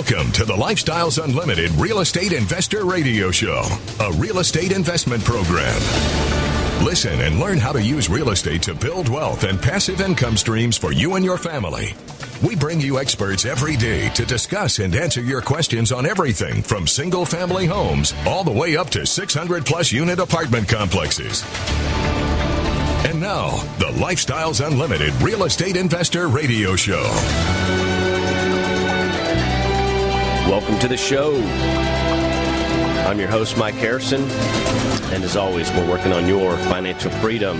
Welcome to the Lifestyles Unlimited Real Estate Investor Radio Show, a real estate investment program. Listen and learn how to use real estate to build wealth and passive income streams for you and your family. We bring you experts every day to discuss and answer your questions on everything from single-family homes all the way up to 600-plus unit apartment complexes. And now, the Lifestyles Unlimited Real Estate Investor Radio Show. Welcome to the show. I'm your host, Mike Harrison, and as always, we're working on your financial freedom.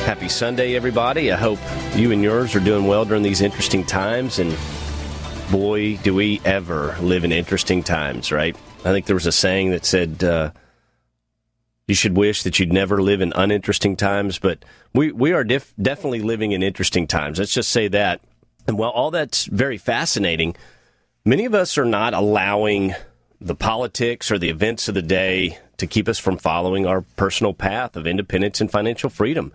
Happy Sunday, everybody. I hope you and yours are doing well during these interesting times, and boy, do we ever live in interesting times, right? I think there was a saying that said, you should wish that you'd never live in uninteresting times, but we are definitely living in interesting times. Let's just say that. And while all that's very fascinating, many of us are not allowing the politics or the events of the day to keep us from following our personal path of independence and financial freedom.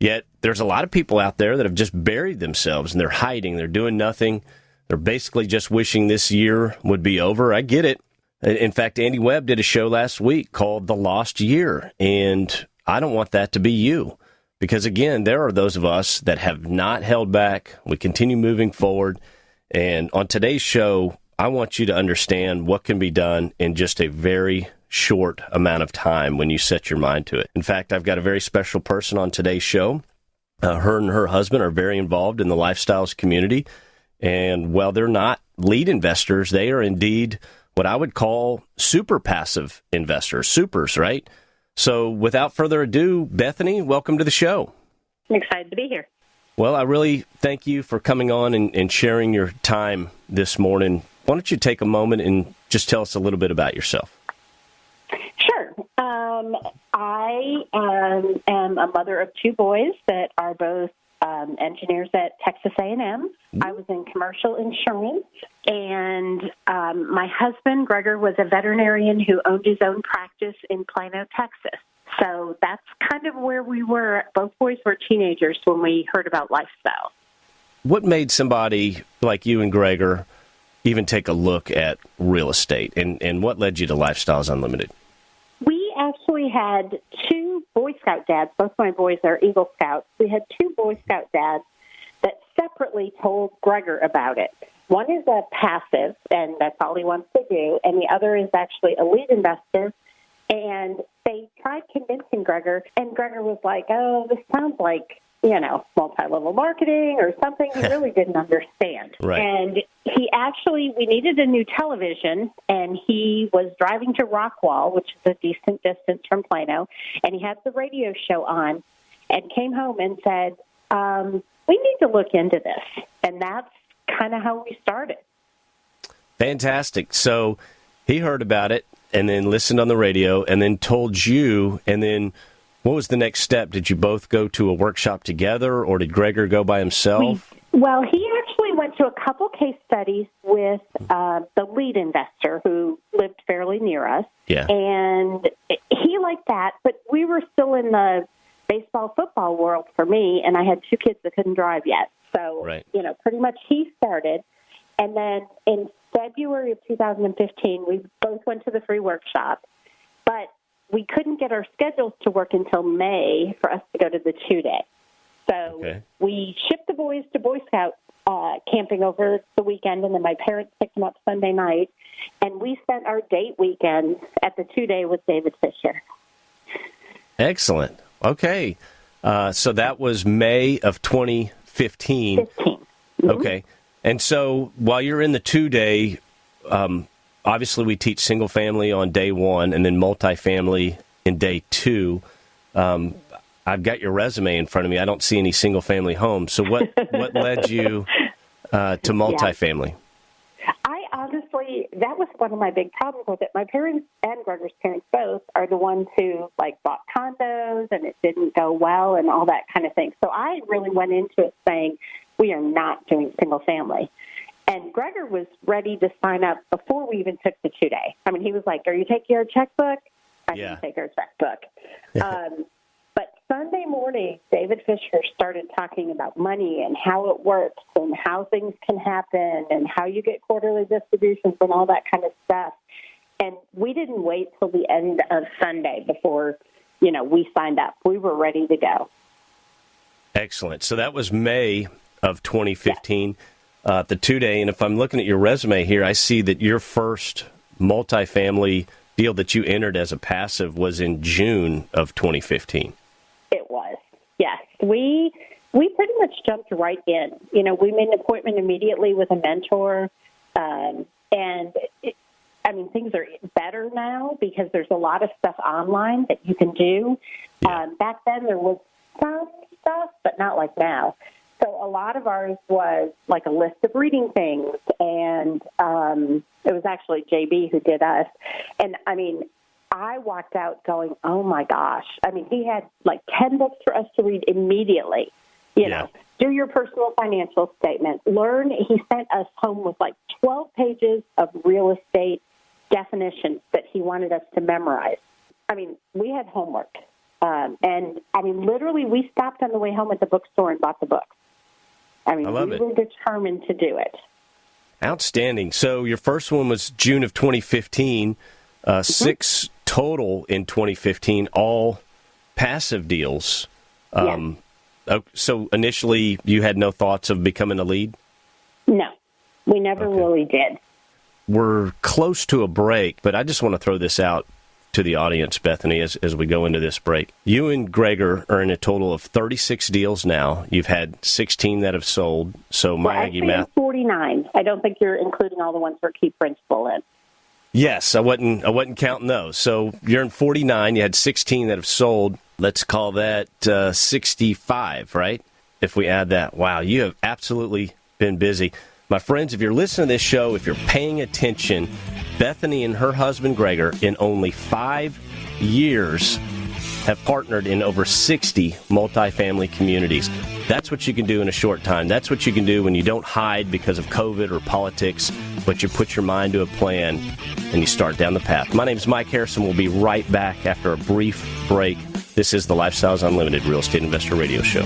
Yet there's a lot of people out there that have just buried themselves and they're hiding. They're doing nothing. They're basically just wishing this year would be over. I get it. In fact, Andy Webb did a show last week called The Lost Year, and I don't want that to be you. Because, again, there are those of us that have not held back. We continue moving forward. And on today's show, I want you to understand what can be done in just a very short amount of time when you set your mind to it. In fact, I've got a very special person on today's show. Her and her husband are very involved in the lifestyles community. And while they're not lead investors, they are indeed what I would call super passive investors, supers, right? So without further ado, Bethany, welcome to the show. I'm excited to be here. Well, I really thank you for coming on and sharing your time this morning. Why don't you take a moment and just tell us a little bit about yourself? Sure. I am a mother of two boys that are both engineers at Texas A&M. I was in commercial insurance, and my husband, Gregor, was a veterinarian who owned his own practice in Plano, Texas. So that's kind of where we were. Both boys were teenagers when we heard about lifestyle. What made somebody like you and Gregor even take a look at real estate, and what led you to Lifestyles Unlimited? We actually had two Boy Scout dads. Both my boys are Eagle Scouts. We had two Boy Scout dads that separately told Gregor about it. One is a passive, and that's all he wants to do, and the other is actually a lead investor. And they tried convincing Gregor, and Gregor was like, oh, this sounds like, multi-level marketing or something. He really didn't understand. Right. And we needed a new television, and he was driving to Rockwall, which is a decent distance from Plano, and he had the radio show on and came home and said, we need to look into this. And that's kind of how we started. Fantastic. So he heard about it and then listened on the radio and then told you, and then what was the next step? Did you both go to a workshop together, or did Gregor go by himself? Well, he actually went to a couple case studies with the lead investor who lived fairly near us. Yeah. And he liked that, but we were still in the baseball, football world for me, and I had two kids that couldn't drive yet. So, right. Pretty much he started. And then in February of 2015, we both went to the free workshop, but we couldn't get our schedules to work until May for us to go to the 2-day. So we shipped the boys to Boy Scout camping over the weekend, and then my parents picked them up Sunday night, and we spent our date weekend at the 2-day with David Fisher. Excellent. Okay. So that was May of 2015. 15. Mm-hmm. Okay. And so while you're in the 2-day, obviously we teach single family on day 1 and then multifamily in day 2. I've got your resume in front of me. I don't see any single family homes. So what led you to multifamily? I honestly, that was one of my big problems with it. My parents and Gregor's parents both are the ones who bought condos, and it didn't go well and all that kind of thing. So I really went into it saying, we are not doing single family. And Gregor was ready to sign up before we even took the 2-day. I mean, he was like, are you taking our checkbook? I didn't take our checkbook. But Sunday morning, David Fisher started talking about money and how it works and how things can happen and how you get quarterly distributions and all that kind of stuff. And we didn't wait till the end of Sunday before, we signed up. We were ready to go. Excellent. So that was May of 2015, the 2-day. And if I'm looking at your resume here, I see that your first multifamily deal that you entered as a passive was in June of 2015. It was, yes. We pretty much jumped right in. We made an appointment immediately with a mentor, things are better now because there's a lot of stuff online that you can do. Yeah. Back then there was some stuff, but not like now. So a lot of ours was like a list of reading things, and it was actually JB who did us. And, I walked out going, oh, my gosh. He had like 10 books for us to read immediately. You know, do your personal financial statement. Learn. He sent us home with like 12 pages of real estate definitions that he wanted us to memorize. We had homework. Literally we stopped on the way home at the bookstore and bought the books. We were determined to do it. Outstanding. So your first one was June of 2015, 6 total in 2015, all passive deals. So initially you had no thoughts of becoming a lead? No, we never really did. We're close to a break, but I just want to throw this out to the audience, Bethany, as we go into this break. You and Gregor are in a total of 36 deals now. You've had 16 that have sold. So my Aggie math, 49. I don't think you're including all the ones for key principal in. Yes, I wasn't counting those. So you're in 49. You had 16 that have sold. Let's call that 65, right? If we add that. Wow, you have absolutely been busy. My friends, if you're listening to this show, if you're paying attention, Bethany and her husband, Gregor, in only 5 years have partnered in over 60 multifamily communities. That's what you can do in a short time. That's what you can do when you don't hide because of COVID or politics, but you put your mind to a plan and you start down the path. My name is Mike Harrison. We'll be right back after a brief break. This is the Lifestyles Unlimited Real Estate Investor Radio Show.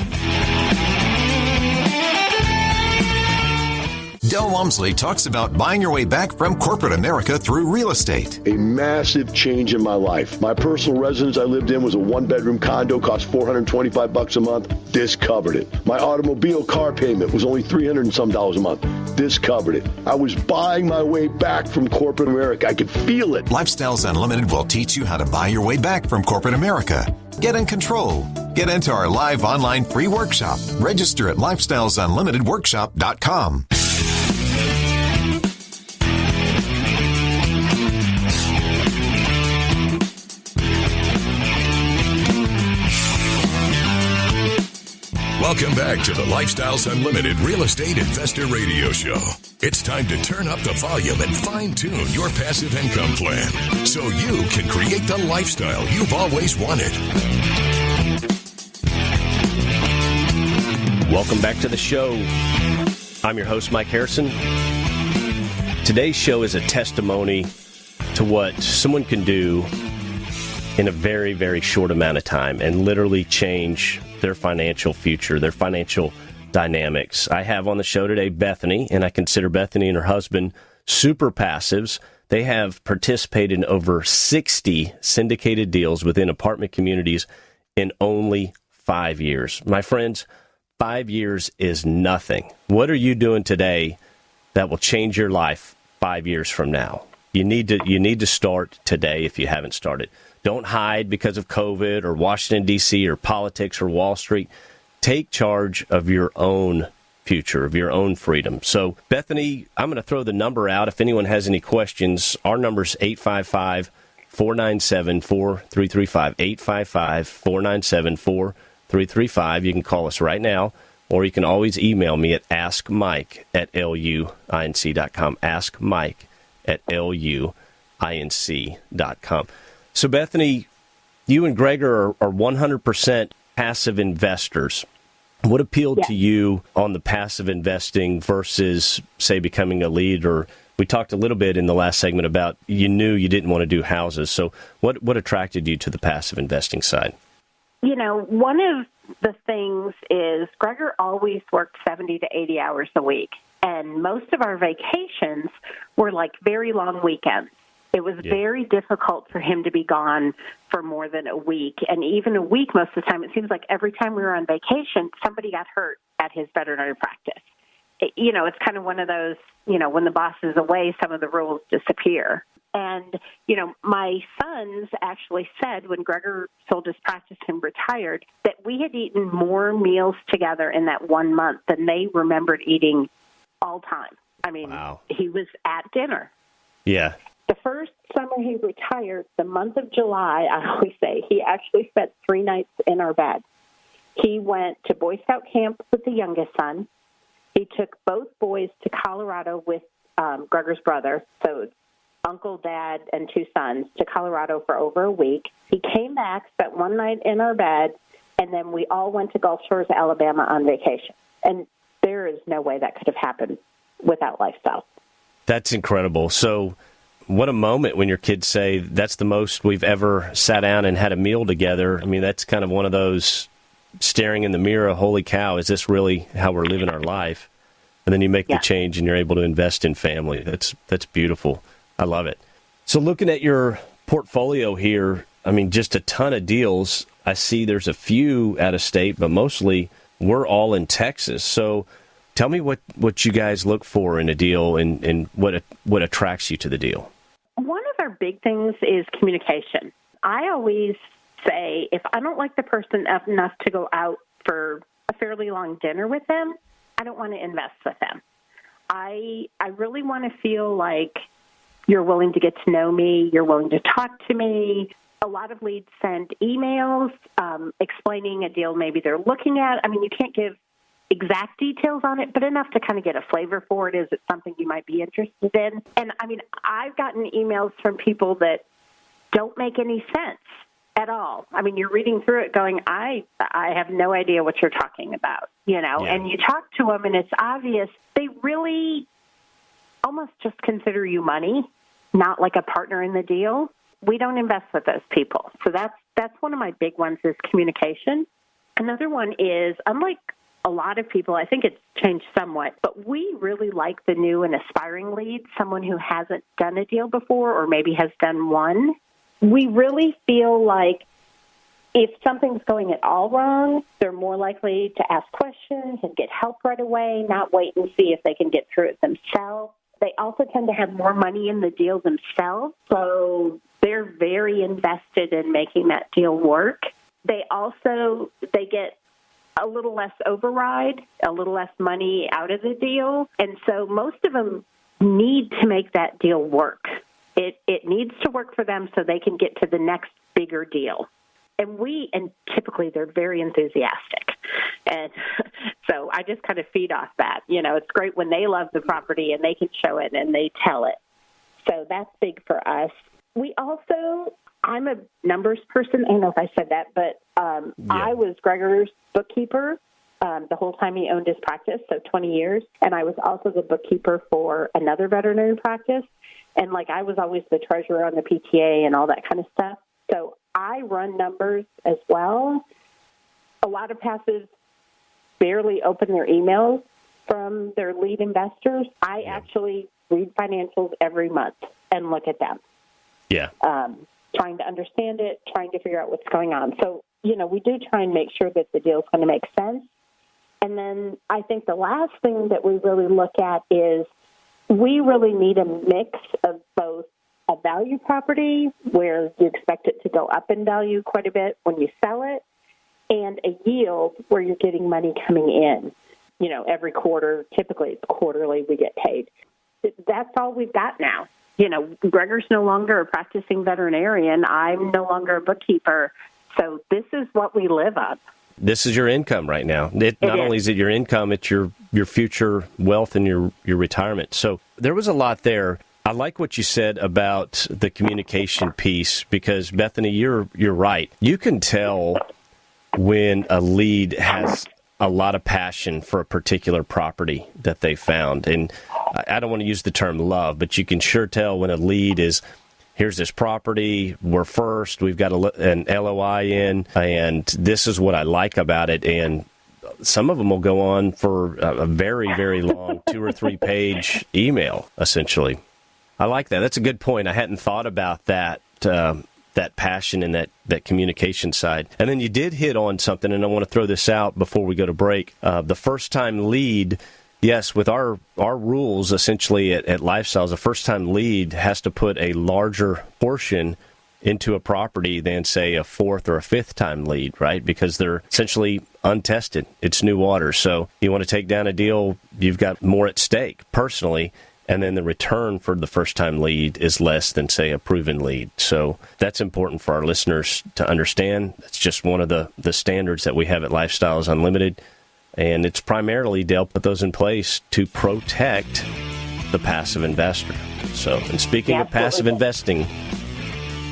Del Walmsley talks about buying your way back from corporate America through real estate. A massive change in my life. My personal residence I lived in was a 1-bedroom condo, cost $425 a month. This covered it. My automobile car payment was only $300 and some a month. This covered it. I was buying my way back from corporate America. I could feel it. Lifestyles Unlimited will teach you how to buy your way back from corporate America. Get in control. Get into our live online free workshop. Register at lifestylesunlimitedworkshop.com. Welcome back to the Lifestyles Unlimited Real Estate Investor Radio Show. It's time to turn up the volume and fine-tune your passive income plan so you can create the lifestyle you've always wanted. Welcome back to the show. I'm your host, Mike Harrison. Today's show is a testimony to what someone can do in a very, very short amount of time and literally change their financial future, their financial dynamics. I have on the show today Bethany, and I consider Bethany and her husband super passives. They have participated in over 60 syndicated deals within apartment communities in only 5 years. My friends, 5 years is nothing. What are you doing today that will change your life 5 years from now? You need to start today if you haven't started. Don't hide because of COVID or Washington, D.C. or politics or Wall Street. Take charge of your own future, of your own freedom. So, Bethany, I'm going to throw the number out. If anyone has any questions, our number is 855-497-4335, 855-497-4335. You can call us right now, or you can always email me at askmike@luinc.com, askmike@luinc.com. So, Bethany, you and Gregor are 100% passive investors. What appealed to you on the passive investing versus, say, becoming a lead? Or we talked a little bit in the last segment about you knew you didn't want to do houses. So what attracted you to the passive investing side? One of the things is Gregor always worked 70 to 80 hours a week, and most of our vacations were like very long weekends. It was very difficult for him to be gone for more than a week, and even a week most of the time. It seems like every time we were on vacation, somebody got hurt at his veterinary practice. It's kind of one of those, when the boss is away, some of the rules disappear. And, my sons actually said when Gregor sold his practice and retired that we had eaten more meals together in that 1 month than they remembered eating all time. I mean, wow. He was at dinner. Yeah. The first summer he retired, the month of July, I always say, he actually spent 3 nights in our bed. He went to Boy Scout camp with the youngest son. He took both boys to Colorado with Gregor's brother, so uncle, dad, and 2 sons, to Colorado for over a week. He came back, spent 1 night in our bed, and then we all went to Gulf Shores, Alabama on vacation. And there is no way that could have happened without lifestyle. That's incredible. So what a moment when your kids say, that's the most we've ever sat down and had a meal together. I mean, that's kind of one of those staring in the mirror, holy cow, is this really how we're living our life? And then you make the change and you're able to invest in family. That's beautiful. I love it. So looking at your portfolio here, I mean, just a ton of deals. I see there's a few out of state, but mostly we're all in Texas. So tell me what you guys look for in a deal and what attracts you to the deal. One of our big things is communication. I always say if I don't like the person enough to go out for a fairly long dinner with them, I don't want to invest with them. I really want to feel like you're willing to get to know me, you're willing to talk to me. A lot of leads send emails explaining a deal maybe they're looking at. I mean, you can't give exact details on it, but enough to kind of get a flavor for it. Is it something you might be interested in? And, I mean, I've gotten emails from people that don't make any sense at all. I mean, you're reading through it going, I have no idea what you're talking about, and you talk to them and it's obvious they really almost just consider you money, not like a partner in the deal. We don't invest with those people. So that's one of my big ones is communication. Another one is, unlike a lot of people, I think it's changed somewhat, but we really like the new and aspiring lead, someone who hasn't done a deal before or maybe has done one. We really feel like if something's going at all wrong, they're more likely to ask questions and get help right away, not wait and see if they can get through it themselves. They also tend to have more money in the deal themselves, so they're very invested in making that deal work. They get a little less override, a little less money out of the deal, and so most of them need to make that deal work. It needs to work for them so they can get to the next bigger deal. And typically they're very enthusiastic. And so I just kind of feed off that. It's great when they love the property and they can show it and they tell it. So that's big for us. I'm a numbers person. I don't know if I said that, but I was Gregor's bookkeeper the whole time he owned his practice, so 20 years. And I was also the bookkeeper for another veterinary practice. And, I was always the treasurer on the PTA and all that kind of stuff. So I run numbers as well. A lot of passives barely open their emails from their lead investors. I actually read financials every month and look at them. Yeah. Trying to understand it, trying to figure out what's going on. So, we do try and make sure that the deal's going to make sense. And then I think the last thing that we really look at is we really need a mix of both a value property where you expect it to go up in value quite a bit when you sell it, and a yield where you're getting money coming in. Every quarter, typically it's quarterly, we get paid. That's all we've got now. Gregor's no longer a practicing veterinarian. I'm no longer a bookkeeper. So this is what we live on. This is your income right now. Not only is it your income, it's your future wealth and your retirement. So there was a lot there. I like what you said about the communication piece because, Bethany, you're right. You can tell when a lead has a lot of passion for a particular property that they found. And I don't want to use the term love, but you can sure tell when a lead is here's this property, we're first, we've got an LOI in, and this is what I like about it. And some of them will go on for a very, very long 2 or 3 page email, essentially. I like that. That's a good point. I hadn't thought about that passion and that communication side. And then you did hit on something, and I want to throw this out before we go to break. The first-time lead, yes, with our rules, essentially at Lifestyles, a first-time lead has to put a larger portion into a property than, say, a fourth or a fifth-time lead, right? Because they're essentially untested. It's new water. So you want to take down a deal, you've got more at stake personally, and then the return for the first-time lead is less than, say, a proven lead. So that's important for our listeners to understand. It's just one of the standards that we have at Lifestyles Unlimited, and it's primarily dealt with those in place to protect the passive investor. So, and speaking of passive investing,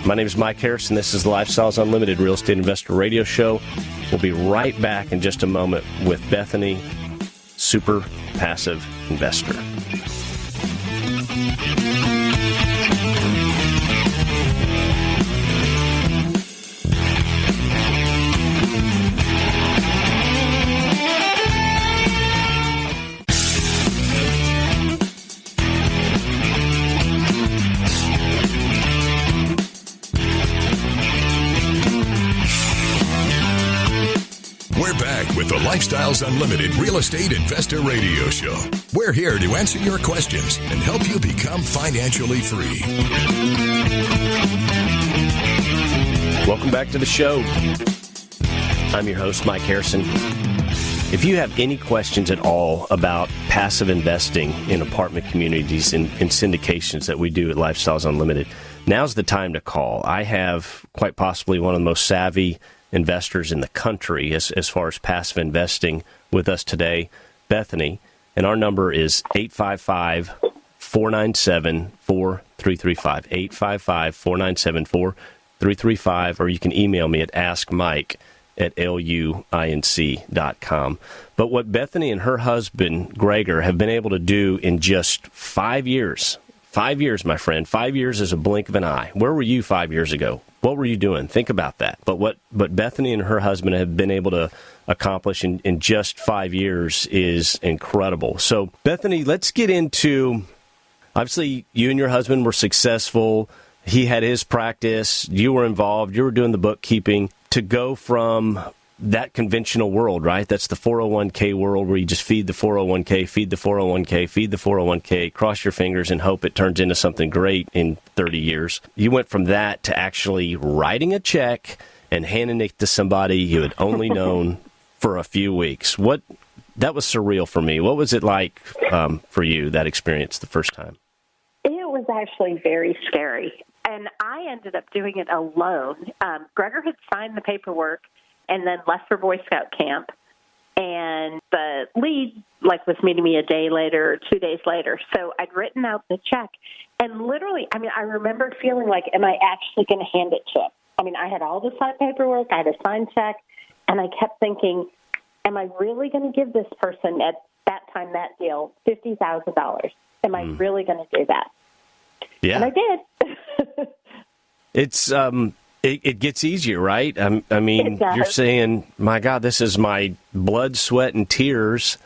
my name is Mike Harrison. This is the Lifestyles Unlimited Real Estate Investor Radio Show. We'll be right back in just a moment with Bethany, super passive investor. We're back with the Lifestyles Unlimited Real Estate Investor Radio Show. We're here to answer your questions and help you become financially free. Welcome back to the show. I'm your host, Mike Harrison. If you have any questions at all about passive investing in apartment communities and syndications that we do at Lifestyles Unlimited, now's the time to call. I have quite possibly one of the most savvy investors in the country as far as passive investing with us today, Bethany, and our number is 855-497-4335, 855-497-4335, or you can email me at askmike@luinc.com. But what Bethany and her husband, Gregor, have been able to do in just 5 years, 5 years, my friend, 5 years is a blink of an eye. Where were you 5 years ago? What were you doing? Think about that. But what Bethany and her husband have been able to accomplish in just 5 years is incredible. So, Bethany, let's get into, obviously, you and your husband were successful. He had his practice. You were involved. You were doing the bookkeeping. To go from that conventional world, right? That's the 401k world where you just feed the 401k, feed the 401k, feed the 401k, cross your fingers and hope it turns into something great in 30 years. You went from that to actually writing a check and handing it to somebody you had only known for a few weeks. That was surreal for me. What was it like for you, that experience the first time? It was actually very scary. And I ended up doing it alone. Gregor had signed the paperwork and then left for Boy Scout camp. And the lead, was meeting me a day later or 2 days later. So I'd written out the check. And literally, I remember feeling like, am I actually going to hand it to him? I had all the signed paperwork. I had a signed check. And I kept thinking, am I really going to give this person at that time, that deal, $50,000? Am I really going to do that? Yeah. And I did. It's... It gets easier, right? You're saying, my God, this is my blood, sweat, and tears.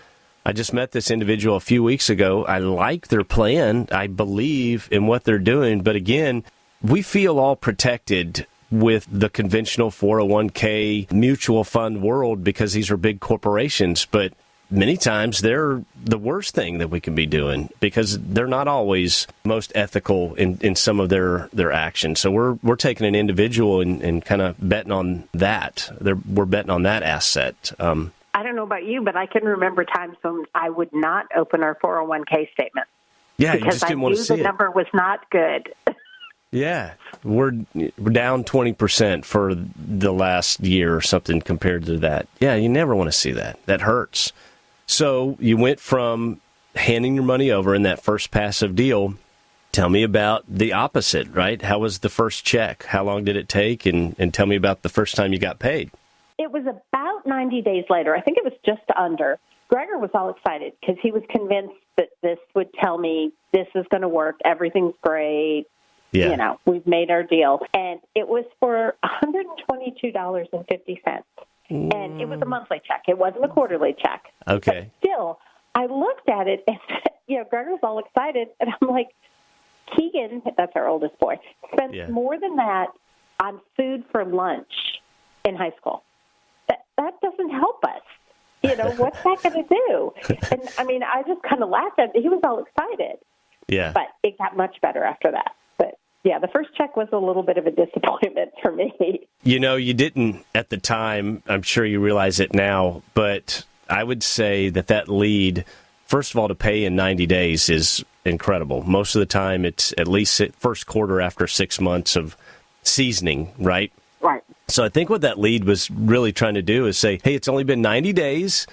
I just met this individual a few weeks ago. I like their plan. I believe in what they're doing. But again, we feel all protected with the conventional 401k mutual fund world because these are big corporations. But many times they're the worst thing that we can be doing because they're not always most ethical in some of their actions. So we're taking an individual and kind of betting on that. We're betting on that asset. I don't know about you, but I can remember times when I would not open our 401k statement. Yeah, you just didn't want to see it. Because I knew the number was not good. Yeah, we're down 20% for the last year or something compared to that. Yeah, you never want to see that. That hurts. So you went from handing your money over in that first passive deal. Tell me about the opposite, right? How was the first check? How long did it take? And tell me about the first time you got paid. It was about 90 days later. I think it was just under. Gregor was all excited because he was convinced that this would tell me this is going to work. Everything's great. Yeah. We've made our deal. And it was for $122.50. And it was a monthly check. It wasn't a quarterly check. Okay. But still, I looked at it and, Gregor's all excited. And I'm like, Keegan, that's our oldest boy, spends more than that on food for lunch in high school. That doesn't help us. What's that going to do? And, I just kind of laughed at it. He was all excited. Yeah. But it got much better after that. But, yeah, the first check was a little bit of a disappointment for me. You didn't at the time. I'm sure you realize it now. But I would say that lead, first of all, to pay in 90 days is incredible. Most of the time, it's at least first quarter after 6 months of seasoning, right? Right. So I think what that lead was really trying to do is say, hey, it's only been 90 days.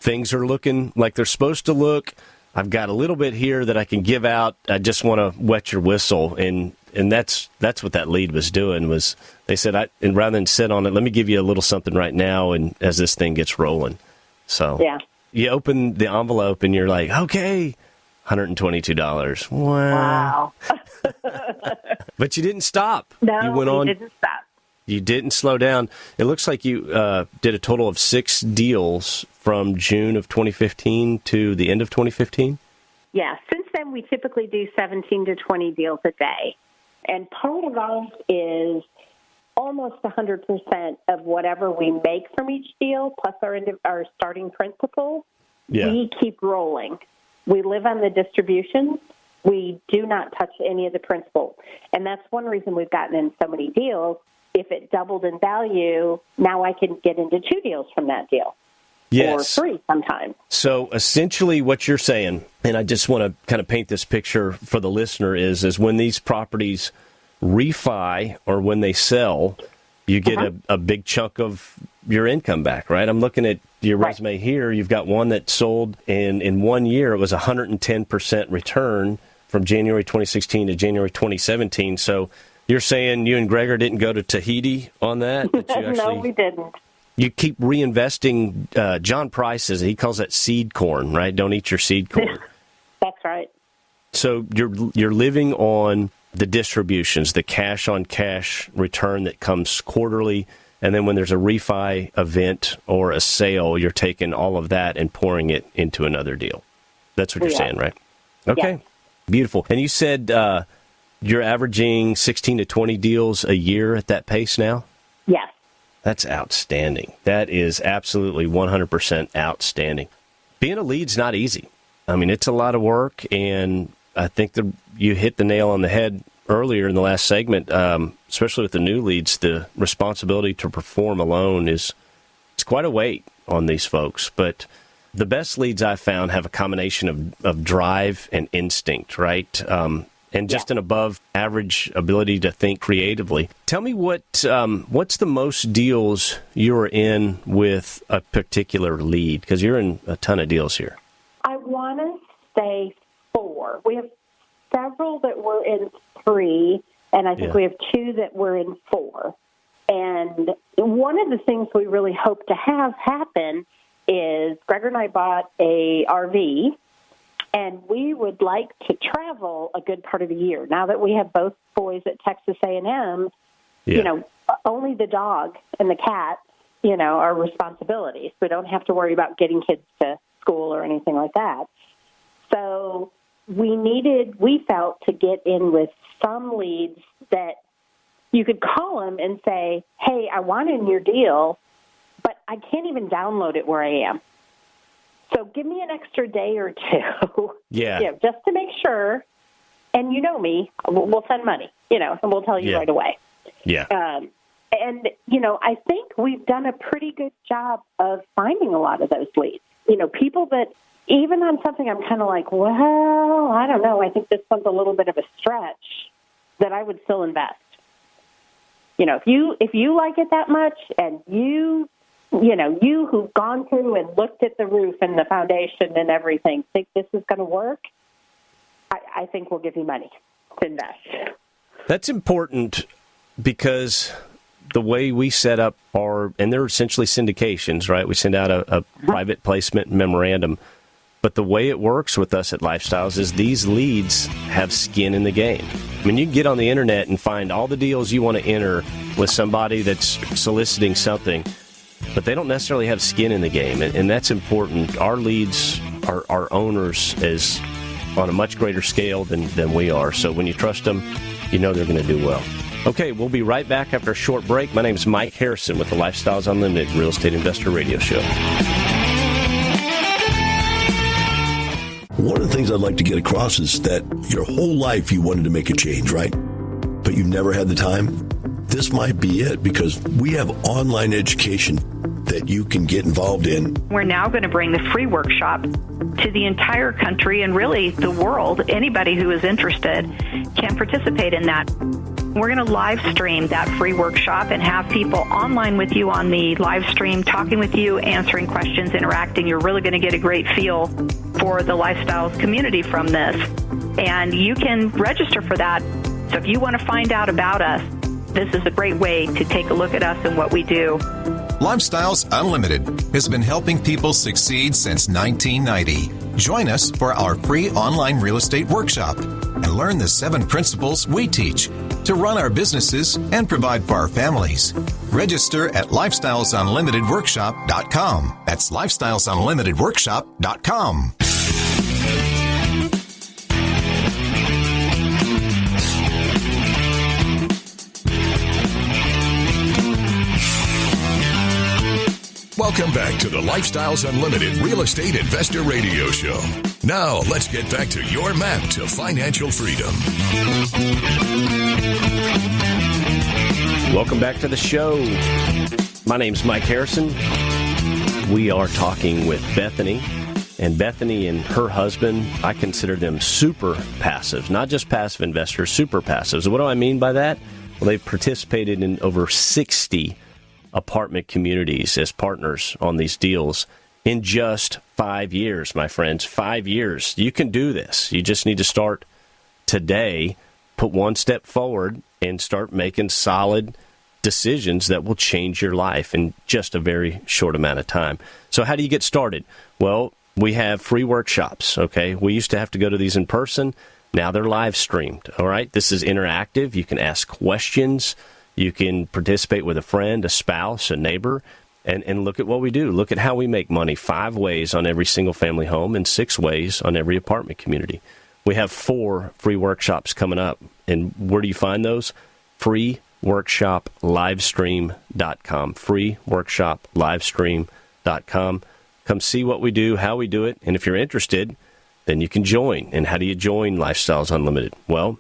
Things are looking like they're supposed to look. I've got a little bit here that I can give out. I just want to wet your whistle. And that's what that lead was doing was they said, and rather than sit on it, let me give you a little something right now and as this thing gets rolling. So you open the envelope and you're like, okay, $122. Wow. But you didn't stop. No, you went on. Didn't stop. You didn't slow down. It looks like you did a total of 6 deals from June of 2015 to the end of 2015? Yeah. Since then, we typically do 17 to 20 deals a day. And part of ours is almost 100% of whatever we make from each deal, plus our starting principal, we keep rolling. We live on the distributions. We do not touch any of the principal. And that's one reason we've gotten in so many deals. If it doubled in value, now I can get into 2 deals from that deal. Yes. Or 3 sometimes. So essentially what you're saying, and I just want to kind of paint this picture for the listener, is when these properties refi or when they sell, you get a big chunk of your income back, right? I'm looking at your resume here. You've got one that sold in 1 year. It was 110% return from January 2016 to January 2017. So you're saying you and Gregor didn't go to Tahiti on that? No, we didn't. You keep reinvesting. John Price says he calls that seed corn, right? Don't eat your seed corn. That's right. So you're living on the distributions, the cash-on-cash return that comes quarterly, and then when there's a refi event or a sale, you're taking all of that and pouring it into another deal. That's what you're saying, right? Okay. Yeah. Beautiful. And you said you're averaging 16 to 20 deals a year at that pace now? Yes. That's outstanding. That is absolutely 100% outstanding. Being a lead's not easy. It's a lot of work, and I think you hit the nail on the head earlier in the last segment, especially with the new leads. The responsibility to perform alone it's quite a weight on these folks. But the best leads I've found have a combination of drive and instinct, right? And just an above-average ability to think creatively. Tell me what's the most deals you're in with a particular lead? Because you're in a ton of deals here. I want to say 4. We have several that we're in 3, and I think we have 2 that we're in 4. And one of the things we really hope to have happen is Gregor and I bought a RV, and we would like to travel a good part of the year. Now that we have both boys at Texas A&M, only the dog and the cat, are responsibilities. We don't have to worry about getting kids to school or anything like that. So we felt to get in with some leads that you could call them and say, hey, I want in your deal, but I can't even download it where I am. So give me an extra day or 2, just to make sure. And you know me, we'll send money, and we'll tell you right away. Yeah. And, I think we've done a pretty good job of finding a lot of those leads. People that even on something I'm kind of like, well, I don't know. I think this one's a little bit of a stretch that I would still invest. If you like it that much and you who've gone through and looked at the roof and the foundation and everything, think this is going to work, I think we'll give you money to invest. That's important because the way we set up and they're essentially syndications, right? We send out a private placement memorandum. But the way it works with us at Lifestyles is these leads have skin in the game. I mean, you can get on the internet and find all the deals you want to enter with somebody that's soliciting something, but they don't necessarily have skin in the game, and that's important. Our leads are owners is on a much greater scale than we are. So when you trust them, you know they're going to do well. Okay, we'll be right back after a short break. My name is Mike Harrison with the Lifestyles Unlimited Real Estate Investor Radio Show. One of the things I'd like to get across is that your whole life you wanted to make a change, right? But you've never had the time? This might be it, because we have online education that you can get involved in. We're now going to bring the free workshop to the entire country and really the world. Anybody who is interested can participate in that. We're going to live stream that free workshop and have people online with you on the live stream, talking with you, answering questions, interacting. You're really going to get a great feel for the Lifestyles community from this. And you can register for that. So if you want to find out about us, this is a great way to take a look at us and what we do. Lifestyles Unlimited has been helping people succeed since 1990. Join us for our free online real estate workshop and learn the 7 principles we teach to run our businesses and provide for our families. Register at lifestylesunlimitedworkshop.com. That's lifestylesunlimitedworkshop.com. Welcome back to the Lifestyles Unlimited Real Estate Investor Radio Show. Now, let's get back to your map to financial freedom. Welcome back to the show. My name's Mike Harrison. We are talking with Bethany. And Bethany and her husband, I consider them super passive, not just passive investors, super passives. What do I mean by that? Well, they've participated in over 60 apartment communities as partners on these deals in just 5 years, my friends. 5 years. You can do this. You just need to start today, put one step forward, and start making solid decisions that will change your life in just a very short amount of time. So how do you get started? Well, we have free workshops, okay? We used to have to go to these in person. Now they're live streamed, all right? This is interactive. You can ask questions. You can participate with a friend, a spouse, a neighbor, and look at what we do. Look at how we make money 5 ways on every single-family home and 6 ways on every apartment community. We have 4 free workshops coming up. And where do you find those? freeworkshoplivestream.com. freeworkshoplivestream.com. Come see what we do, how we do it, and if you're interested, then you can join. And how do you join Lifestyles Unlimited? Well,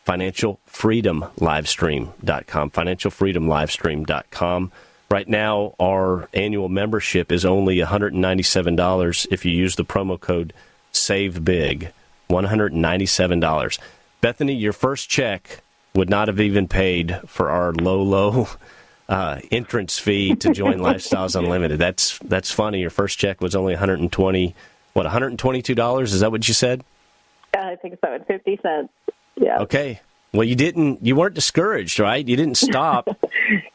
financialfreedomlivestream.com, financialfreedomlivestream.com. Right now, our annual membership is only $197 if you use the promo code SAVEBIG, $197. Bethany, your first check would not have even paid for our low entrance fee to join Lifestyles Unlimited. That's funny. Your first check was only $122? Is that what you said? I think so, at 50 cents. Yeah. Okay. Well, you weren't discouraged, right? You didn't stop.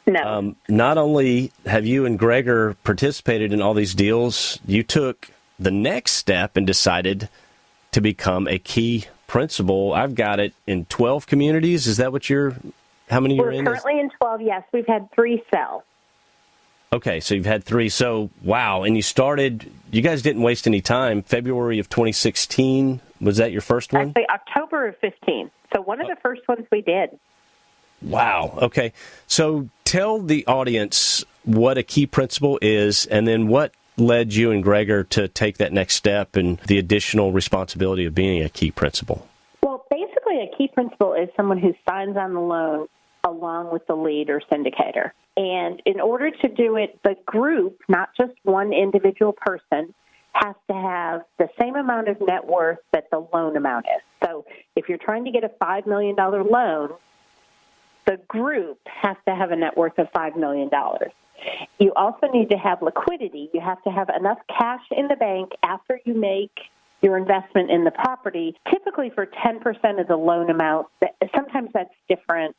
No. Not only have you and Gregor participated in all these deals, you took the next step and decided to become a key principal. I've got it in 12 communities. Is that how many you're in? We're currently in 12, yes. We've had 3 sell. Okay, so you've had 3. So, wow. And you guys didn't waste any time. February of 2016, was that your first one? Actually, October of 15. So one of the first ones we did. Wow. Okay. So tell the audience what a key principal is, and then what led you and Gregor to take that next step and the additional responsibility of being a key principal. Well, basically a key principal is someone who signs on the loan along with the lead or syndicator. And in order to do it, the group, not just one individual person, has to have the same amount of net worth that the loan amount is. So if you're trying to get a $5 million loan, the group has to have a net worth of $5 million. You also need to have liquidity. You have to have enough cash in the bank after you make your investment in the property, typically for 10% of the loan amount. Sometimes that's different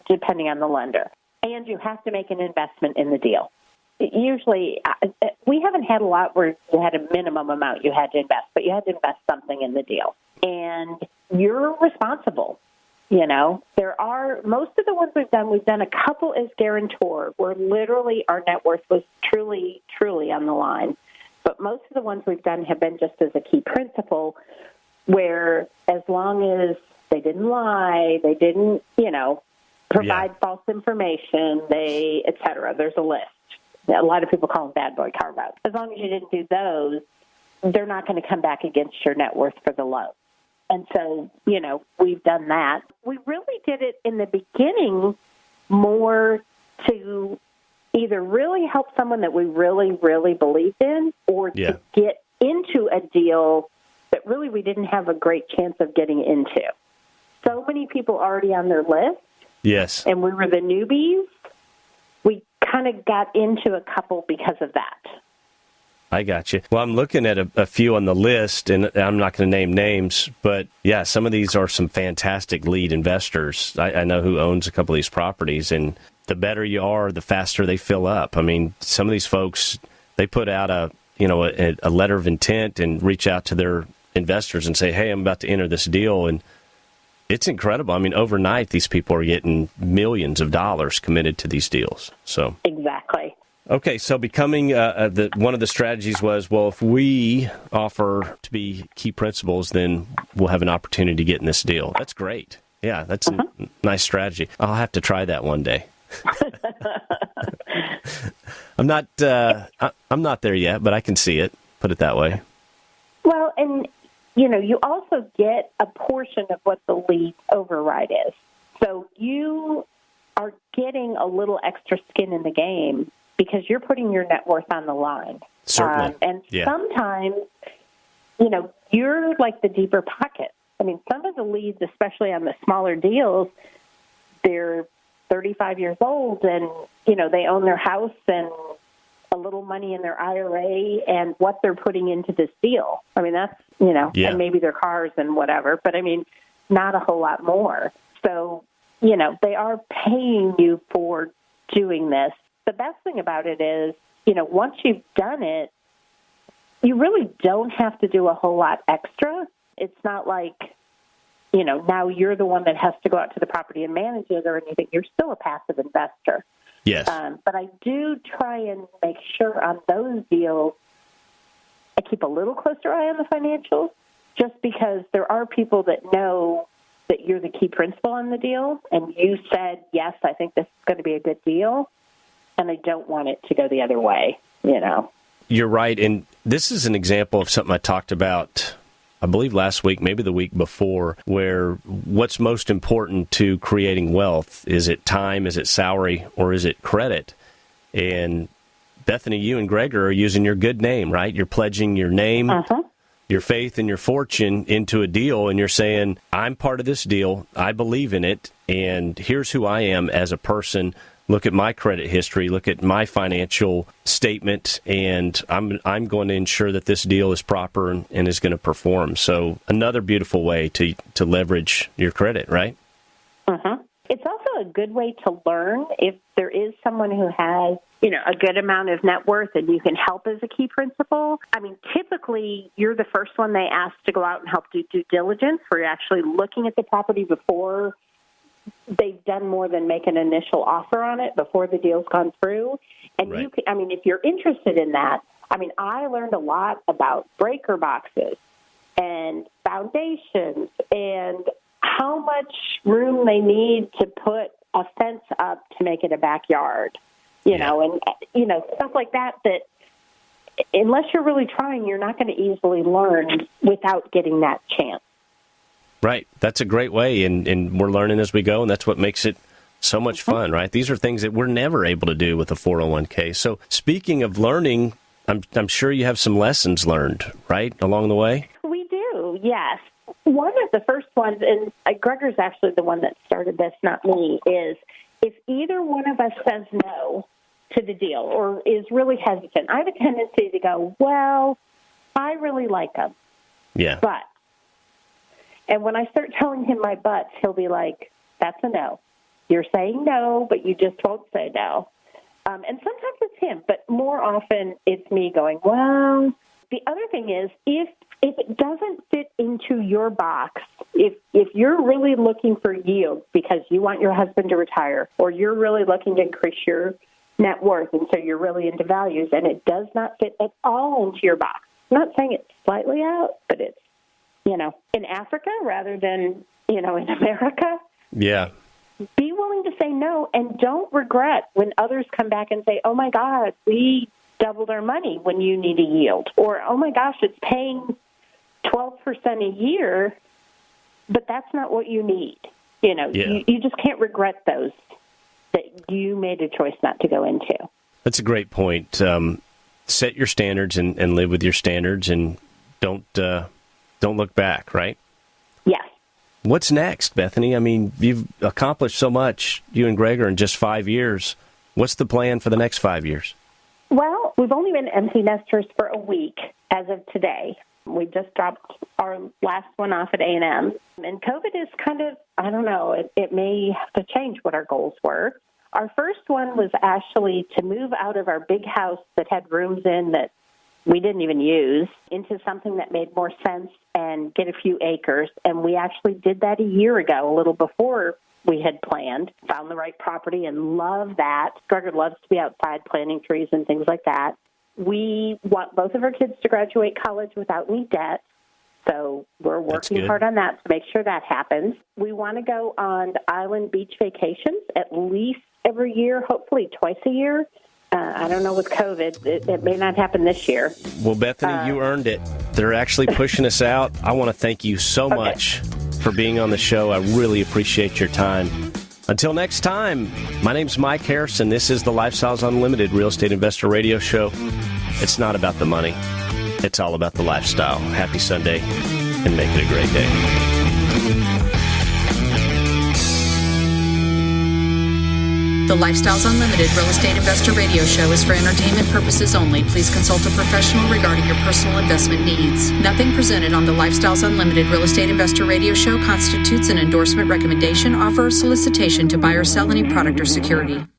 depending on the lender. And you have to make an investment in the deal. Usually, we haven't had a lot where you had a minimum amount you had to invest, but you had to invest something in the deal. And you're responsible. You know, there are, most of the ones we've done a couple as guarantor, where literally our net worth was truly, truly on the line. But most of the ones we've done have been just as a key principal, where as long as they didn't lie, they didn't, provide false information, et cetera. There's a list. A lot of people call them bad boy carve-outs. As long as you didn't do those, they're not going to come back against your net worth for the loan. And so, we've done that. We really did it in the beginning more to either really help someone that we really, really believed in, or to get into a deal that really we didn't have a great chance of getting into. So many people already on their list. Yes. And we were the newbies. We kind of got into a couple because of that. I got you. Well, I'm looking at a few on the list, and I'm not going to name names, but yeah, some of these are some fantastic lead investors. I know who owns a couple of these properties, and the better you are, the faster they fill up. I mean, some of these folks, they put out a letter of intent and reach out to their investors and say, hey, I'm about to enter this deal, and it's incredible. I mean, overnight, these people are getting millions of dollars committed to these deals. So exactly. Okay, so becoming one of the strategies was, well, if we offer to be key principals, then we'll have an opportunity to get in this deal. That's great. Yeah, that's a nice strategy. I'll have to try that one day. I'm not there yet, but I can see it. Put it that way. Well, and you also get a portion of what the lead override is. So you are getting a little extra skin in the game because you're putting your net worth on the line. Certainly. Sometimes, you're like the deeper pocket. I mean, some of the leads, especially on the smaller deals, they're 35 years old and, they own their house and a little money in their IRA and what they're putting into this deal. I mean, that's, and maybe their cars and whatever, but I mean, not a whole lot more. So, they are paying you for doing this. The best thing about it is, once you've done it, you really don't have to do a whole lot extra. It's not like, now you're the one that has to go out to the property and manage it or anything. You're still a passive investor. Yes. But I do try and make sure on those deals, I keep a little closer eye on the financials, just because there are people that know that you're the key principal on the deal, and you said, yes, I think this is going to be a good deal, and I don't want it to go the other way, You're right, and this is an example of something I talked about, I believe last week, maybe the week before, where what's most important to creating wealth? Is it time, is it salary, or is it credit? And Bethany U and Gregor are using your good name, right? You're pledging your name, your faith, and your fortune into a deal, and you're saying, I'm part of this deal, I believe in it, and here's who I am as a person. Look at my credit history, look at my financial statement, and I'm going to ensure that this deal is proper and is going to perform. So another beautiful way to leverage your credit, right? It's also a good way to learn if there is someone who has, a good amount of net worth and you can help as a key principal. I mean, typically you're the first one they ask to go out and help do due diligence, where you're actually looking at the property before they've done more than make an initial offer on it, before the deal's gone through. And right. If you're interested in that, I learned a lot about breaker boxes and foundations and how much room they need to put a fence up to make it a backyard, stuff like that unless you're really trying, you're not going to easily learn without getting that chance. Right. That's a great way, and we're learning as we go, and that's what makes it so much fun, right? These are things that we're never able to do with a 401k. So speaking of learning, I'm sure you have some lessons learned, right, along the way? We do, yes. One of the first ones, and Gregor's actually the one that started this, not me, is if either one of us says no to the deal or is really hesitant, I have a tendency to go, well, I really like them. Yeah. And when I start telling him my buts, he'll be like, that's a no. You're saying no, but you just won't say no. And sometimes it's him, but more often it's me going, well, the other thing is if it doesn't fit into your box If you're really looking for yield because you want your husband to retire, or you're really looking to increase your net worth, and so you're really into values, and it does not fit at all into your box. I'm not saying it's slightly out, but it's, in Africa rather than, in America. Yeah. Be willing to say no, and don't regret when others come back and say, oh, my God, we doubled our money when you need a yield. Or, oh, my gosh, it's paying 12% a year, but that's not what you need. You just can't regret those that you made a choice not to go into. That's a great point. Set your standards and live with your standards, and don't look back, right? Yes. What's next, Bethany? I mean, you've accomplished so much, you and Gregor, in just 5 years. What's the plan for the next 5 years? Well, we've only been empty nesters for a week as of today. We just dropped our last one off at A&M. And COVID is kind of, I don't know, it may have to change what our goals were. Our first one was actually to move out of our big house that had rooms in that we didn't even use into something that made more sense and get a few acres. And we actually did that a year ago, a little before we had planned, found the right property and love that. Gregor loves to be outside planting trees and things like that. We want both of our kids to graduate college without any debt, so we're working hard on that to make sure that happens. We want to go on island beach vacations at least every year, hopefully twice a year. I don't know with COVID. It may not happen this year. Well, Bethany, you earned it. They're actually pushing us out. I want to thank you so much for being on the show. I really appreciate your time. Until next time, my name's Mike Harrison. This is the Lifestyles Unlimited Real Estate Investor Radio Show. It's not about the money. It's all about the lifestyle. Happy Sunday, and make it a great day. The Lifestyles Unlimited Real Estate Investor Radio Show is for entertainment purposes only. Please consult a professional regarding your personal investment needs. Nothing presented on the Lifestyles Unlimited Real Estate Investor Radio Show constitutes an endorsement, recommendation, offer, or solicitation to buy or sell any product or security.